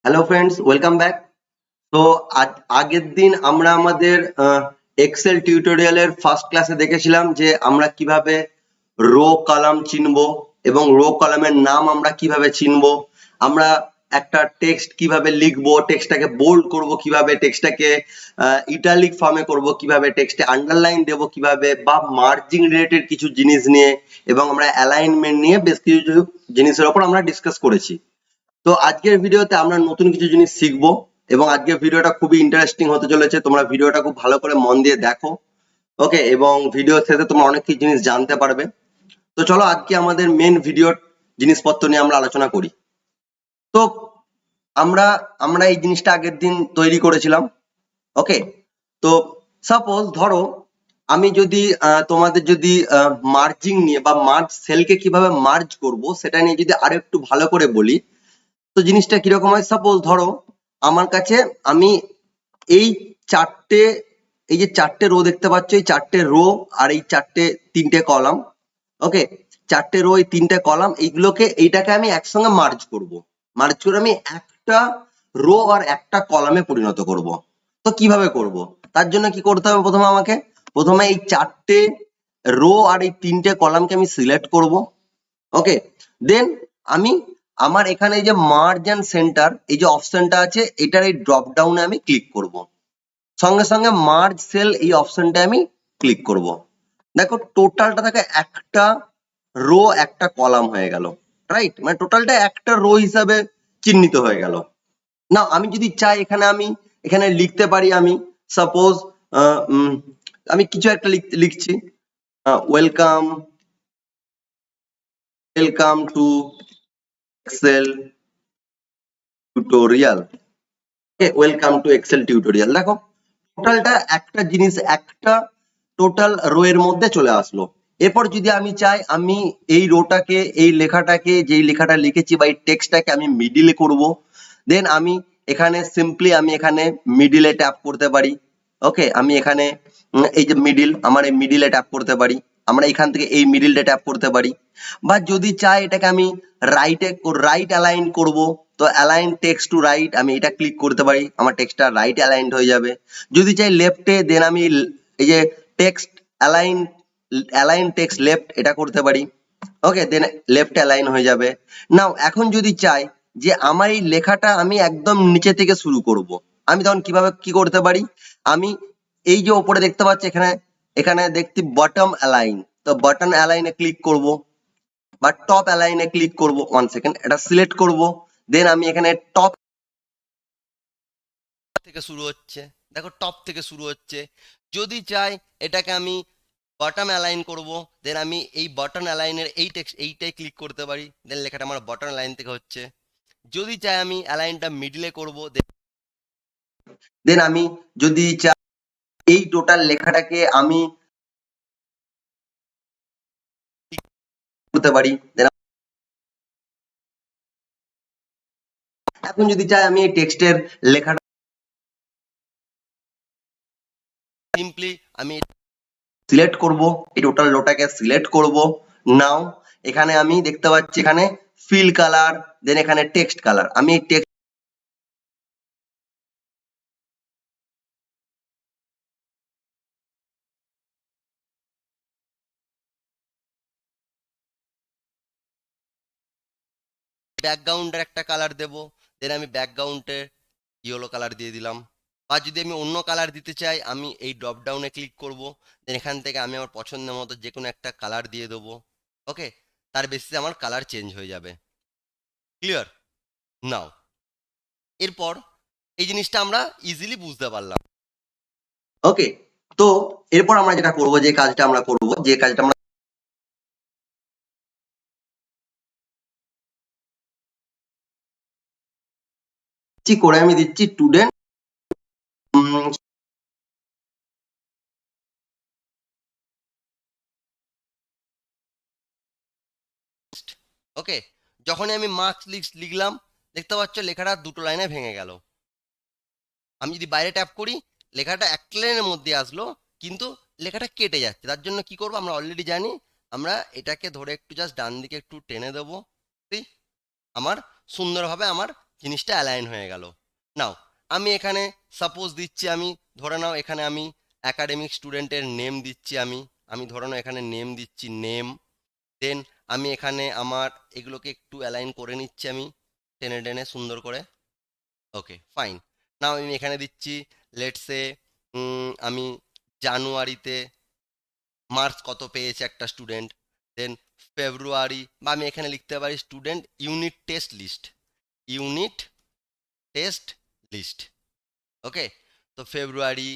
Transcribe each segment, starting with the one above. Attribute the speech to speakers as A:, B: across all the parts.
A: Hello friends, welcome back. তো আগের দিন আমরা আমাদের এক্সেল টিউটোরিয়ালের ফার্স্ট ক্লাসে দেখেছিলাম যে আমরা কিভাবে রো কলাম চিনবো এবং রো কলামের নাম আমরা কিভাবে চিনবো, আমরা একটা টেক্সট কিভাবে লিখবো, টেক্সটটাকে বোল্ড করব কিভাবে, টেক্সটটাকে ইটালিক ফর্মে করব কিভাবে, টেক্সটে আন্ডারলাইন দেবো কিভাবে, বা মার্জিং রিলেটেড কিছু জিনিস নিয়ে এবং আমরা অ্যালাইনমেন্ট নিয়ে বেশ কিছু জিনিসের ওপর আমরা ডিসকাস করেছি। তো আজকের ভিডিওতে আমরা নতুন কিছু জিনিস শিখবো এবং আজকের ভিডিওটা খুবই ইন্টারেস্টিং হতে চলেছে। তোমরা ভিডিওটা খুব ভালো করে মন দিয়ে দেখো, ওকে? এবং ভিডিও শেষে তোমরা অনেক কিছু জিনিস জানতে পারবে। তো চলো আজকে আমাদের মেন ভিডিওর জিনিসপত্র নিয়ে আমরা আলোচনা করি। তো আমরা আমরা এই জিনিসটা আগের দিন তৈরি করেছিলাম, ওকে? তো সাপোজ ধরো আমি যদি তোমাদের যদি মার্জিং নিয়ে বা মার্জ সেলকে কিভাবে মার্জ করব সেটা নিয়ে যদি আরো একটু ভালো করে বলি, তো জিনিসটা কিরকম হয়। সাপোজ ধরো আমার কাছে আমি এই চারটে এই যে চারটে রো দেখতে পাচ্ছ, এই চারটে রো আর এই তিনটে কলাম, ওকে? চারটে রো, এই তিনটে কলাম, এইটাকে আমি একসঙ্গে মার্জ করে আমি একটা রো আর একটা কলামে পরিণত করব। তো কিভাবে করব? তার জন্য কি করতে হবে? প্রথমে এই চারটে রো আর এই তিনটে কলামকে আমি সিলেক্ট করব, ওকে? দেন আমি আমার এখানে এই যে মার্জ এন্ড সেন্টার এই যে অপশনটা আছে, এটার এই ড্রপ ডাউনে আমি ক্লিক করব। সঙ্গে সঙ্গে মার্জ সেল এই অপশনটা আমি ক্লিক করব। দেখো টোটালটা থাকে একটা রো একটা কলাম হয়ে গেল, রাইট? মানে টোটালটা একটা রো হিসাবে চিহ্নিত হয়ে গেল। না, আমি যদি চাই এখানে লিখতে পারি, আমি সাপোজ আমি কিছু একটা লিখছি, welcome welcome to Excel tutorial, welcome to Excel tutorial. দেখো টোটালটা একটা জিনিস, একটা টোটাল রো এর মধ্যে চলে আসলো। এরপর যদি আমি চাই, আমি এই রোটাকে, এই লেখাটাকে, যেই লেখাটা লিখেছি বা এই টেক্সটটাকে আমি মিডিলে করব, দেন আমি এখানে সিম্পলি আমি এখানে মিডিলে ট্যাপ করতে পারি, ওকে? আমি এখানে এই যে মিডিল, আমার এই মিডিলে ট্যাপ করতে পারি, আমরা এখান থেকে এই মিডিলটা ট্যাপ করতে পারি। বা যদি চাই এটাকে আমি রাইট অ্যালাইন করব, তো অ্যালাইন টেক্সট টু রাইট, আমি এটা ক্লিক করতে পারি, আমার টেক্সটটা রাইট অ্যালাইন্ড হয়ে যাবে। যদি চাই লেফটে, দেন আমি এই যে text align align text left এটা করতে পারি, ওকে? দেন লেফট অ্যালাইন হয়ে যাবে। নাও এখন যদি চাই যে আমার এই লেখাটা আমি একদম নিচে থেকে শুরু করব, আমি তখন কি করতে পারি? আমি এই যে ওপরে দেখতে পাচ্ছি, এখানে এখানে দেখছি বটম অ্যালাইন, তো বটম অ্যালাইনে ক্লিক করব বা টপ অ্যালাইনে ক্লিক করব। ওয়ান সেকেন্ড, এটা সিলেক্ট করব। দেন আমি এখানে টপ
B: থেকে শুরু হচ্ছে, দেখো টপ থেকে শুরু হচ্ছে। যদি চাই এটাকে আমি বটম অ্যালাইন করব, দেন আমি এই বটম অ্যালাইনের এই টেক্সট এইটাই ক্লিক করতে পারি, দেন লেখাটা আমার বটম অ্যালাইন থেকে হচ্ছে। যদি চাই আমি অ্যালাইনটা মিডলে করব,
A: দেন আমি যদি চাই এই টোটাল লেখাটাকে আমি করতে পারি। Then এখন যদি চাই আমি এই টেক্সটের লেখাটা
B: সিম্পলি আমি
A: সিলেক্ট করব, এই টোটাল রোটাকে সিলেক্ট করব। নাও এখানে আমি দেখতে পাচ্ছি এখানে ফিল কালার, দেন এখানে টেক্সট কালার, আমি এই টেক্সট
B: ব্যাকগ্রাউন্ডের একটা কালার দেব, দেন আমি ব্যাকগ্রাউন্ডে ইয়েলো কালার দিয়ে দিলাম। বা যদি আমি অন্য কালার দিতে চাই, আমি এই ড্রপ ডাউনে ক্লিক করব, দেন এখান থেকে আমি আমার পছন্দের মতো যে কোনো একটা কালার দিয়ে দেবো, ওকে? তার বেসিসে আমার কালার চেঞ্জ হয়ে যাবে। ক্লিয়ার? নাও এরপর এই জিনিসটা আমরা ইজিলি বুঝতে পারলাম।
A: ওকে? তো এরপর আমরা যেটা করব, যে কাজটা আমরা করে আমি দিচ্ছি স্টুডেন্ট,
B: ওকে, যখনই আমি মার্কস লিখলাম, দেখতে পাচ্ছ লেখাটা দুটো লাইনে ভেঙে গেল। আমি যদি বাইরে ট্যাপ করি, লেখাটা এক লাইনের মধ্যে আসলো, কিন্তু লেখাটা কেটে যাচ্ছে। তার জন্য কি করব? আমরা অলরেডি জানি, আমরা এটাকে ধরে একটু জাস্ট ডান দিকে একটু টেনে দেবো, আমার সুন্দরভাবে আমার জিনিসটা অ্যালাইন হয়ে গেল। নাও আমি এখানে সাপোজ দিচ্ছি, আমি ধরে নাও এখানে আমি একাডেমিক স্টুডেন্টের নেম দিচ্ছি, আমি আমি ধরে নাও এখানে নেম দিচ্ছি, নেম। দেন আমি এখানে আমার এগুলোকে একটু অ্যালাইন করে নিচ্ছি, আমি টেনে টেনে সুন্দর করে। Okay fine. নাও আমি এখানে দিচ্ছি লেটস সে আমি জানুয়ারিতে মার্কস কত পেয়েছে একটা স্টুডেন্ট। দেন ফেব্রুয়ারি, বা আমি এখানে লিখতে পারি student unit test list, unit test list. Okay, তো February,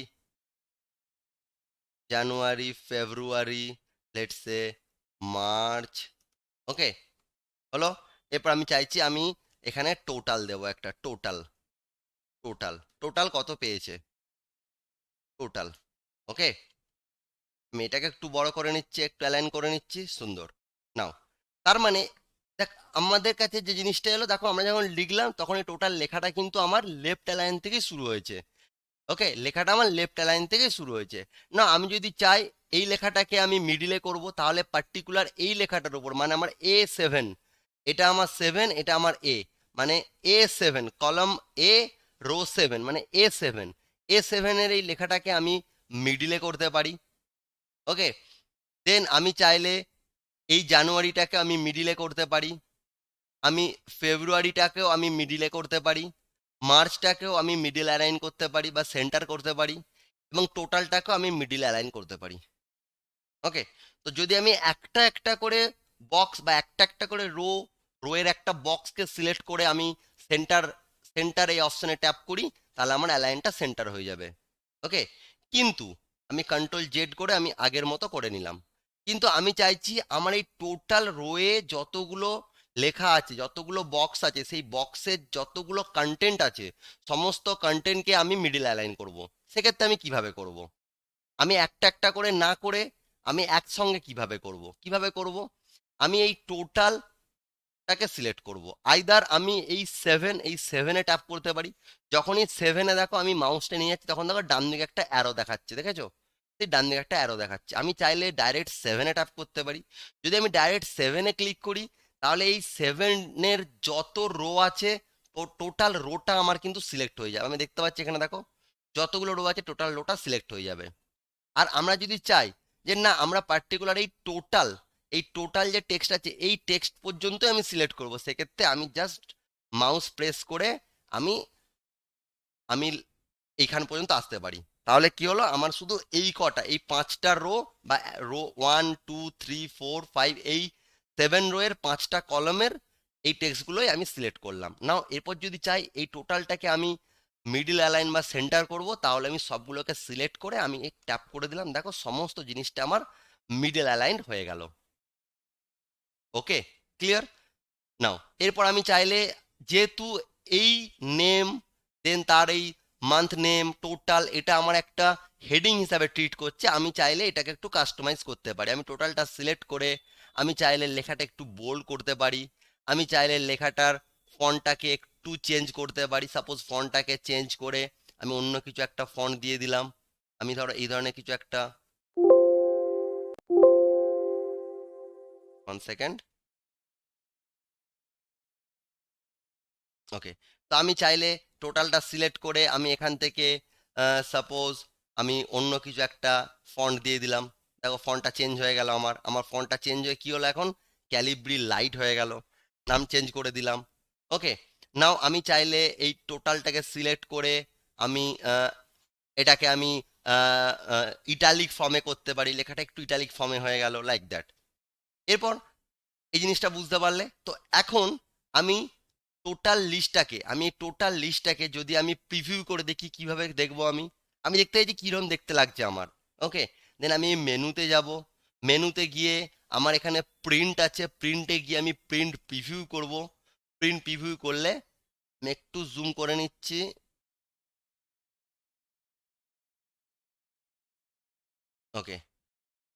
B: January, February, let's say March. ওকে, হলো। এরপর আমি চাইছি আমি এখানে টোটাল দেবো, একটা টোটাল, টোটাল টোটাল কত পেয়েছে, টোটাল। ওকে, আমি এটাকে একটু বড় করে নিচ্ছি, একটু অ্যালাইন করে নিচ্ছি, সুন্দর। নাও তার মানে দেখ, আমাদের কাছে যে জিনিসটা এলো, দেখো আমরা যখন লিখলাম তখন এই টোটাল লেখাটা কিন্তু আমার লেফট অ্যালাইন থেকে শুরু হয়েছে। ওকে, লেখাটা আমার লেফট অ্যালাইন থেকে শুরু হয়েছে। না আমি যদি চাই এই লেখাটাকে আমি মিডিলে করব, তাহলে পার্টিকুলার এই লেখাটার উপর, মানে আমার A7, এটা আমার 7, এটা আমার এ, মানে A7 কলাম এ, রো 7, মানে A7, A7 এর এই লেখাটাকে আমি মিডিলে করতে পারি। ওকে, দেন আমি চাইলে এই জানুয়ারিটাকে আমি মিডিলে করতে পারি, আমি ফেব্রুয়ারিটাকেও আমি মিডিলে করতে পারি, মার্চটাকেও আমি মিডিল অ্যালাইন করতে পারি বা সেন্টার করতে পারি, এবং টোটালটাকেও আমি মিডিল অ্যালাইন করতে পারি। ওকে, তো যদি আমি একটা একটা করে বক্স বা একটা একটা করে রো এর একটা বক্সকে সিলেক্ট করে আমি সেন্টার, সেন্টার এই অপশনে ট্যাপ করি, তাহলে আমার অ্যালাইনটা সেন্টার হয়ে যাবে। ওকে, কিন্তু আমি কন্ট্রোল জেড করে আমি আগের মতো করে নিলাম, কিন্তু আমি চাইছি আমার এই টোটাল রোয়ে যতগুলো লেখা আছে, যতগুলো বক্স আছে, সেই বক্সের যতগুলো কন্টেন্ট আছে, সমস্ত কন্টেন্টকে আমি মিডিল অ্যালাইন করব। সেক্ষেত্রে আমি কিভাবে করব? আমি একটা একটা করে না করে আমি একসঙ্গে কিভাবে করব, কিভাবে করব? আমি এই টোটালটাকে সিলেক্ট করব, আইদার আমি এই সেভেনে ট্যাপ করতে পারি। যখনই সেভেনে দেখো আমি মাউসটা নিয়ে যাচ্ছি, তখন দেখো ডান দিকে একটা অ্যারো দেখাচ্ছে, দেখেছো? সেই ডান দিকে একটা অ্যারো দেখাচ্ছে, আমি চাইলে ডাইরেক্ট সেভেনে ট্যাপ করতে পারি। যদি আমি ডাইরেক্ট সেভেনে ক্লিক করি, তাহলে এই সেভেনের যত রো আছে, টোটাল রোটা আমার কিন্তু সিলেক্ট হয়ে যাবে। আমি দেখতে পাচ্ছি এখানে দেখো যতগুলো রো আছে টোটাল রোটা সিলেক্ট হয়ে যাবে। আর আমরা যদি চাই যে না আমরা পার্টিকুলার এই টোটাল যে টেক্সট আছে এই টেক্সট পর্যন্ত আমি সিলেক্ট করব, সেক্ষেত্রে আমি জাস্ট মাউস প্রেস করে আমি আমি এইখান পর্যন্ত আসতে পারি। তাহলে কি হলো, আমার শুধু এই কটা, এই 5টা রো, বা রো 1 2 3 4 5, এই 7 রো এর 5টা কলমের এই টেক্সটগুলোই আমি সিলেক্ট করলাম। নাও এরপর যদি চাই এই টোটালটাকে আমি মিডল অ্যালাইন বা সেন্টার করব, তাহলে আমি সবগুলোকে সিলেক্ট করে আমি ট্যাপ করে দিলাম, দেখো সমস্ত জিনিসটা আমার মিডল অ্যালাইন হয়ে গেল। ওকে, ক্লিয়ার? নাও এরপর আমি চাইলে, যেহেতু এই নেম, দেন তার এই মান্থ নেম, টোটাল, এটা আমার একটা হেডিং হিসাবে ট্রিট করছে, আমি চাইলে এটাকে একটু কাস্টমাইজ করতে পারি। আমি টোটালটা সিলেক্ট করে আমি চাইলে লেখাটা একটু বোল্ড করতে পারি, আমি চাইলে লেখাটার ফন্টটাকে একটু চেঞ্জ করতে পারি। সাপোজ ফন্টটাকে চেঞ্জ করে আমি অন্য কিছু একটা ফন্ট দিয়ে দিলাম, আমি ধরো এই ধরনের কিছু একটা, 1 সেকেন্ড। ওকে, তো আমি চাইলে টোটালটা সিলেক্ট করে আমি এখান থেকে সাপোজ আমি অন্য কিছু একটা ফন্ট দিয়ে দিলাম, দেখো ফন্টটা চেঞ্জ হয়ে গেল, আমার আমার ফন্টটা চেঞ্জ হয়ে কি হলো, এখন ক্যালিব্রি লাইট হয়ে গেল। নাম চেঞ্জ করে দিলাম। ওকে, নাও আমি চাইলে এই টোটালটাকে সিলেক্ট করে আমি এটাকে আমি ইটালিক ফর্মে করতে পারি, লেখাটা একটু ইটালিক ফর্মে হয়ে গেল, লাইক দ্যাট। এরপর এই জিনিসটা বুঝতে পারলে তো, এখন আমি টোটাল লিস্টটাকে যদি আমি প্রিভিউ করে দেখি, কিভাবে দেখবো আমি, আমি দেখতে চাইছি কিরকম দেখতে লাগছে আমার। ওকে, দেন আমি মেনুতে যাব, মেনুতে গিয়ে আমার এখানে প্রিন্ট আছে, প্রিন্টে গিয়ে আমি প্রিন্ট প্রিভিউ করব। প্রিন্ট প্রিভিউ করলে আমি একটু জুম করে নিচ্ছি। ওকে,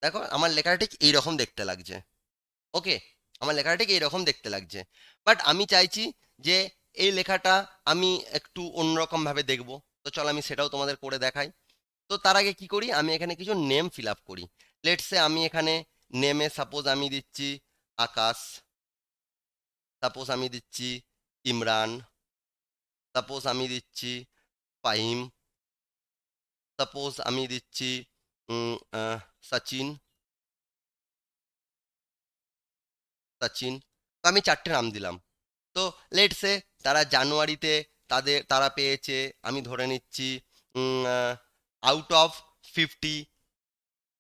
B: দেখো আমার লেখাটা ঠিক এইরকম দেখতে লাগছে। ওকে, আমার লেখাটা ঠিক এইরকম দেখতে লাগছে, বাট আমি চাইছি যে এই লেখাটা আমি একটু অন্যরকম ভাবে দেখবো। তো চলো আমি সেটাও তোমাদের করে দেখাই। তো তার আগে কি করি, আমি এখানে কিছু নেম ফিল আপ করি। লেটসে আমি এখানে নেমে সাপোজ আমি দিচ্ছি আকাশ, সাপোজ আমি দিচ্ছি ইমরান, সাপোজ আমি দিচ্ছি ফাহিম, সাপোজ আমি দিচ্ছি সচিন, সচিন, তো আমি 4টে নাম দিলাম। তো লেটস সে তারা জানুয়ারিতে তারা পেয়েছে, আমি ধরে নিচ্ছি আউট অফ 50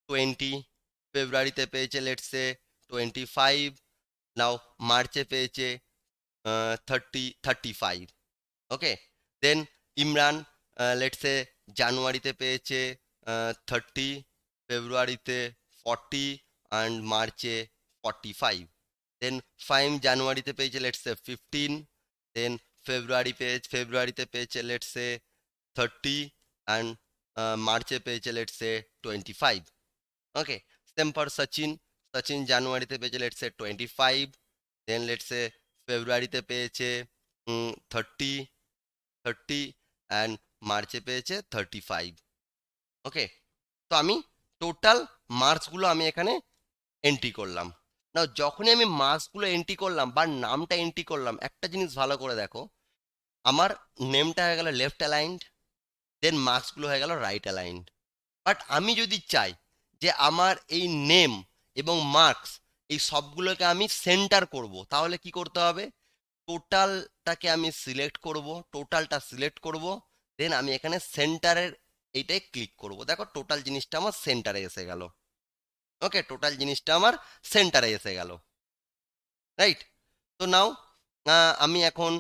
B: 20, ফেব্রুয়ারিতে পেয়েছে লেটস সে 25, নাও মার্চে পেয়েছে 35। ওকে, দেন ইমরান লেটস সে জানুয়ারিতে পেয়েছে 30, ফেব্রুয়ারিতে 40 অ্যান্ড মার্চে 45। দেন ফাইম জানুয়ারিতে পেয়েছে লেটস সে 15, দেন ফেব্রুয়ারিতে পেয়েছে লেটস সে 30 অ্যান্ড মার্চে পেয়েছে let's say 25। Okay, same for Sachin, Sachin জানুয়ারিতে পেয়েছে let's say 25, then let's say ফেব্রুয়ারিতে পেয়েছে 30 30 অ্যান্ড মার্চে পেয়েছে 35। ওকে, তো আমি টোটাল মার্কসগুলো আমি এখানে এন্ট্রি করলাম। না, যখনই আমি মার্কসগুলো এন্ট্রি করলাম বা নামটা এন্ট্রি করলাম, একটা জিনিস ভালো করে দেখো, আমার নেমটা হয়ে গেল লেফট অ্যালাইন্ড, দেন মার্কসগুলো হয়ে গেল রাইট অ্যালাইন্ড। বাট আমি যদি চাই যে আমার এই নেম এবং মার্কস এই সবগুলোকে আমি সেন্টার করব, তাহলে কি করতে হবে? টোটালটাকে আমি সিলেক্ট করব, টোটালটা সিলেক্ট করব, দেন আমি এখানে সেন্টারের এইটাই ক্লিক করব। দেখো টোটাল জিনিসটা আমার সেন্টারে এসে গেল। ওকে, টোটাল জিনিসটা আমার সেন্টারে এসে গেল, রাইট? তো নাও আমি এখন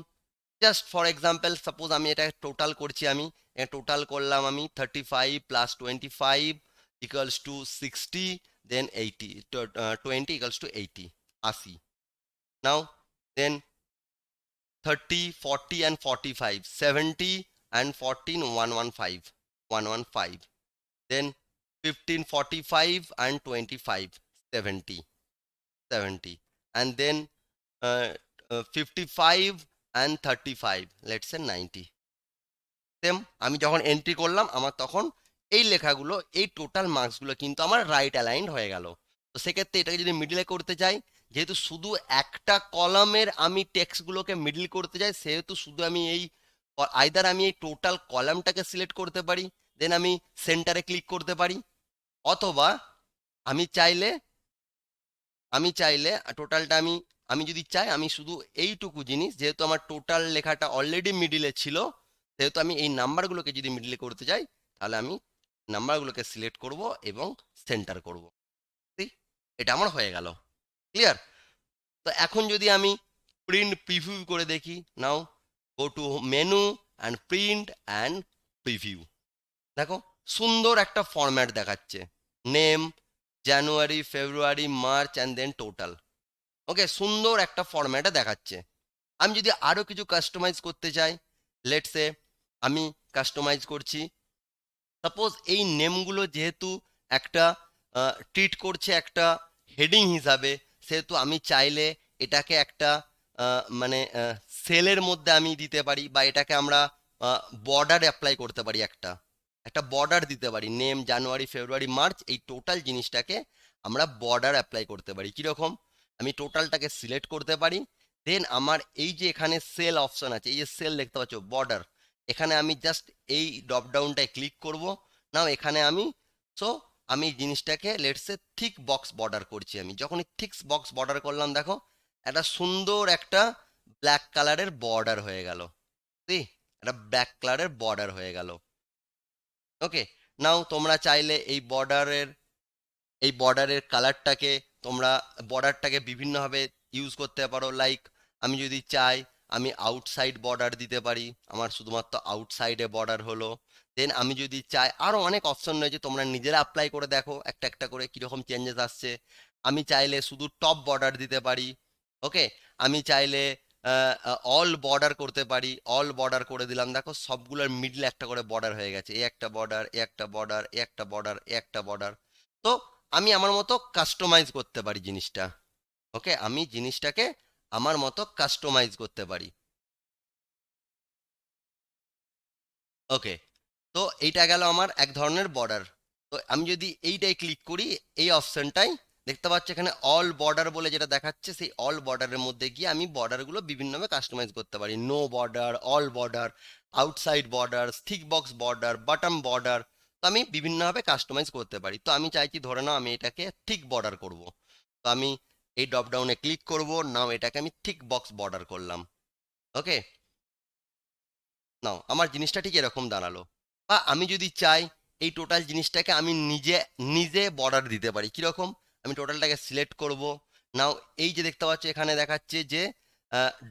B: জাস্ট ফর এক্সাম্পল সাপোজ আমি এটা টোটাল করছি, আমি টোটাল করলাম, আমি 35 plus 25 equals to 60, then 80, 20 equals to 80, 80। Now then 30, 40 and 45, 70 and 14, 115, 115, then 15, 45 and 25, 70, 70, and then 55 and 35, let's say 90। Same আমি যখন এন্ট্রি করলাম, আমার তখন এই লেখাগুলো, এই টোটাল মার্কসগুলো কিন্তু আমার রাইট অ্যালাইন্ড হয়ে গেল। তো সেক্ষেত্রে এটাকে যদি মিডলে করতে চাই, যেহেতু শুধু একটা কলামের আমি টেক্সটগুলোকে মিডল করতে চাই, সেহেতু শুধু আমি এই আইদার আমি এই টোটাল কলামটাকে সিলেক্ট করতে পারি, দেন আমি সেন্টারে ক্লিক করতে পারি, অথবা আমি চাইলে টোটালটা আমি আমি যদি চাই, আমি শুধু এইটুকু জিনিস, যেহেতু আমার টোটাল লেখাটা অলরেডি মিডিলে ছিল, সেহেতু আমি এই নাম্বারগুলোকে যদি মিডিলে করতে চাই, তাহলে আমি নাম্বারগুলোকে সিলেক্ট করব এবং সেন্টার করব। এটা আমার হয়ে গেল। ক্লিয়ার? তো এখন যদি আমি প্রিন্ট প্রিভিউ করে দেখি, now go to menu and print and preview. দেখো সুন্দর একটা ফরম্যাট দেখাচ্ছে, name, January, February, March and then total. Okay, সুন্দর একটা ফরম্যাটে দেখাচ্ছে। আমি যদি আরো কিছু কাস্টমাইজ করতে চাই, লেটস সে আমি কাস্টমাইজ করছি, সাপোজ এই নেমগুলো যেহেতু একটা ট্রিট করছে একটা হেডিং হিসাবে, সেহেতু আমি চাইলে এটাকে একটা মানে সেলের মধ্যে আমি দিতে পারি, বা এটাকে আমরা বর্ডার অ্যাপ্লাই করতে পারি, একটা একটা বর্ডার দিতে পারি। নেম, জানুয়ারি, ফেব্রুয়ারি, মার্চ, এই টোটাল জিনিসটাকে আমরা বর্ডার অ্যাপ্লাই করতে পারি। কিরকম? আমি টোটালটাকে সিলেক্ট করতে পারি, দেন আমার এই যে এখানে সেল অপশন আছে, এই যে সেল দেখতে পাচ্ছ বর্ডার, এখানে আমি জাস্ট এই ড্রপ ডাউনটায় ক্লিক করব। নাও এখানে আমি সো আমি জিনিসটাকে লেটসে থিক বক্স বর্ডার করছি। আমি যখনই থিক বক্স বর্ডার করলাম, দেখো একটা সুন্দর একটা ব্ল্যাক কালারের বর্ডার হয়ে গেল। একটা ব্ল্যাক কালারের বর্ডার হয়ে গেল। ওকে, নাও তোমরা চাইলে এই বর্ডারের কালারটাকে তোমরা বর্ডারটাকে বিভিন্নভাবে ইউজ করতে পারো। লাইক আমি যদি চাই, আমি আউটসাইড বর্ডার দিতে পারি, আমার শুধুমাত্র আউটসাইডে বর্ডার হলো। দেন আমি যদি চাই, আরো অনেক অপশন রয়েছে, তোমরা নিজেরা অ্যাপ্লাই করে দেখো একটা একটা করে কিরকম চেঞ্জেস আসছে। আমি চাইলে শুধু টপ বর্ডার দিতে পারি। ওকে, আমি চাইলে অল বর্ডার করতে পারি, অল বর্ডার করে দিলাম, দেখো সবগুলোর মিডলে একটা করে বর্ডার হয়ে গেছে, এ একটা বর্ডার, এ একটা বর্ডার, এ একটা বর্ডার, এ একটা বর্ডার। তো আমি আমার মতো কাস্টমাইজ করতে পারি জিনিসটা। ওকে, আমি জিনিসটাকে আমার মতো কাস্টমাইজ করতে পারি। ওকে, তো এইটা গেল আমার এক ধরনের বর্ডার। তো আমি যদি এইটাই ক্লিক করি, এই অপশনটাই, দেখতে পাচ্ছ এখানে অল বর্ডার বলে যেটা দেখাচ্ছে, সেই অল বর্ডারের মধ্যে গিয়ে আমি বর্ডারগুলো বিভিন্নভাবে কাস্টমাইজ করতে পারি। No border, all border, outside border, thick box border, bottom border. তো আমি বিভিন্নভাবে কাস্টমাইজ করতে পারি। তো আমি চাইছি ধরে নাও আমি এটাকে থিক বর্ডার করব। তো আমি এই ড্রপ ডাউনে ক্লিক করব, নাও এটাকে আমি থিক বক্স বর্ডার করলাম। ওকে, নাও আমার জিনিসটা ঠিক এরকম দাঁড়ালো। বা আমি যদি চাই এই টোটাল জিনিসটাকে আমি নিজে নিজে বর্ডার দিতে পারি। কিরকম? আমি টোটালটাকে সিলেক্ট করব। নাও এই যে দেখতে পাচ্ছ এখানে দেখাচ্ছে যে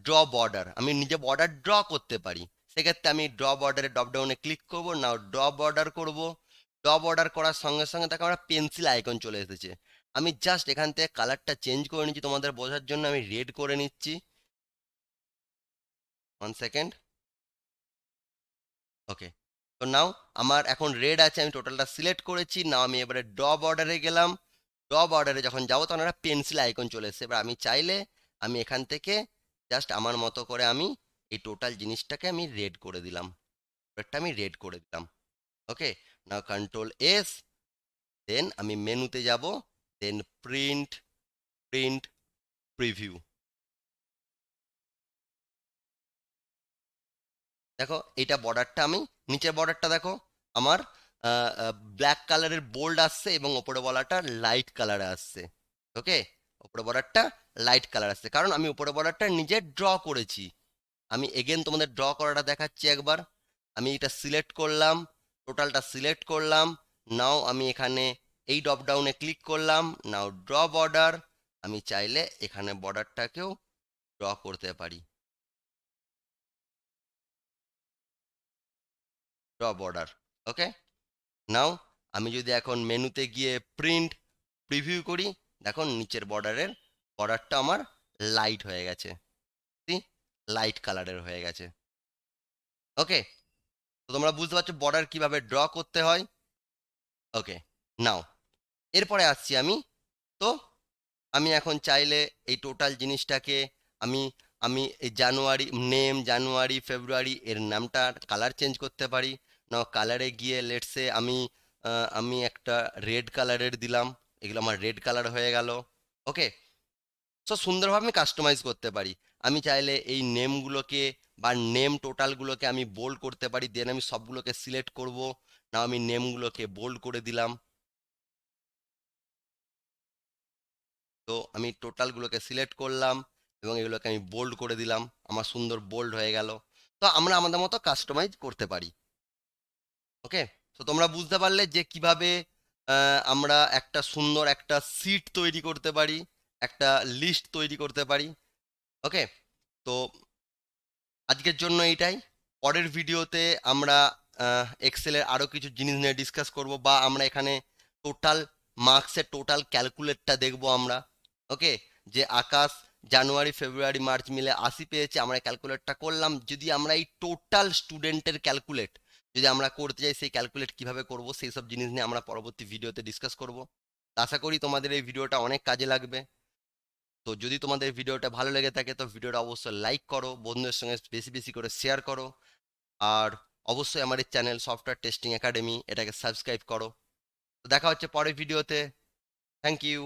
B: ড্র বর্ডার, আমি নিজে বর্ডার ড্র করতে পারি। সেক্ষেত্রে আমি ড্র বর্ডারে ড্রপ ডাউনে ক্লিক করব, নাও ড্র বর্ডার করব। ড্র বর্ডার করার সঙ্গে সঙ্গে দেখো আমার পেন্সিল আইকন চলে এসেছে। আমি জাস্ট এখান থেকে কালারটা চেঞ্জ করে নিচ্ছি তোমাদের বোঝার জন্য, আমি রেড করে নিচ্ছি। 1 সেকেন্ড। ওকে, তো নাও আমার এখন রেড আছে, আমি টোটালটা সিলেক্ট করেছি। নাও আমি এবারে ড্র বর্ডারে গেলাম। ড্র বর্ডারে যখন যাবো তখন একটা পেন্সিল আইকন চলে এসেছে। এবার আমি চাইলে আমি এখান থেকে জাস্ট আমার মতো করে আমি এই টোটাল জিনিসটাকে আমি রেড করে দিলাম। রেডটা আমি রেড করে দিলাম। ওকে, নাও কন্ট্রোল এস, দেন আমি মেনুতে যাব, দেন প্রিন্ট, প্রিন্ট প্রিভিউ। দেখো এইটা বর্ডারটা আমি, নিচের বর্ডারটা দেখো আমার ব্ল্যাক কালারের বোল্ড আসছে এবং ওপরে বলাটা লাইট কালারে আসছে। ওকে, ওপরে বর্ডারটা লাইট কালার আসছে কারণ আমি উপরে বর্ডারটা নিজে ড্র করেছি। আমি এগেন তোমাদের ড্র করাটা দেখাচ্ছি একবার। আমি এটা সিলেক্ট করলাম, টোটালটা সিলেক্ট করলাম। নাও আমি এখানে এই ড্রপ ডাউনে ক্লিক করলাম, নাও ড্র বর্ডার। আমি চাইলে এখানে বর্ডারটাকেও ড্র করতে পারি, ড্র বর্ডার। ওকে, নাও আমি যদি এখন মেনুতে গিয়ে প্রিন্ট প্রিভিউ করি, দেখো নিচের বর্ডারটা আমার লাইট হয়ে গেছে, লাইট কালারের হয়ে গেছে। ওকে, তো তোমরা বুঝতে পারছো বর্ডার কিভাবে ড্র করতে হয়। ওকে, নাও এরপরে আসছি আমি। তো আমি এখন চাইলে এই টোটাল জিনিসটাকে আমি আমি এই জানুয়ারি নেম, জানুয়ারি ফেব্রুয়ারি এর নামটা কালার চেঞ্জ করতে পারি। নাও কালারে গিয়ে লেটসে আমি আমি একটা রেড কালারের দিলাম, এগুলো আমার রেড কালার হয়ে গেল। ওকে, সো সুন্দরভাবে আমি কাস্টমাইজ করতে পারি। আমি চাইলে এই নেমগুলোকে বা নেম টোটালগুলোকে আমি বোল্ড করতে পারি, দেন আমি সবগুলোকে সিলেক্ট করব। না আমি নেমগুলোকে বোল্ড করে দিলাম। তো আমি টোটালগুলোকে সিলেক্ট করলাম এবং এগুলোকে আমি বোল্ড করে দিলাম, আমার সুন্দর বোল্ড হয়ে গেল। তো আমরা আমাদের মতো কাস্টমাইজ করতে পারি। ওকে, তো তোমরা বুঝতে পারলে যে কিভাবে আমরা একটা সুন্দর একটা সিট তৈরি করতে পারি, একটা লিস্ট তৈরি করতে পারি। ওকে, তো আজকের জন্য এইটাই। পরের ভিডিওতে আমরা এক্সেলের আরও কিছু জিনিস নিয়ে ডিসকাস করব, বা আমরা এখানে টোটাল মার্কসের টোটাল ক্যালকুলেটটা দেখব আমরা। ওকে, যে আকাশ জানুয়ারি ফেব্রুয়ারি মার্চ মিলে 80 পেয়েছে, আমরা ক্যালকুলেটটা করলাম। যদি আমরা এই টোটাল স্টুডেন্টের ক্যালকুলেট যদি আমরা করতে যাই, সেই ক্যালকুলেট কিভাবে করব সেই সব জিনিস নিয়ে আমরা পরবর্তী ভিডিওতে ডিসকাস করব। আশা করি তোমাদের এই ভিডিওটা অনেক কাজে লাগবে। তো যদি তোমাদের ভিডিওটা ভালো লেগে থাকে তো ভিডিওটা অবশ্যই লাইক করো, বন্ধুদের সঙ্গে বেশি বেশি করে শেয়ার করো। আর অবশ্যই আমার এই চ্যানেল সফটওয়্যার টেস্টিং একাডেমি এটাকে সাবস্ক্রাইব করো। তো দেখা হচ্ছে পরের ভিডিওতে। Thank you.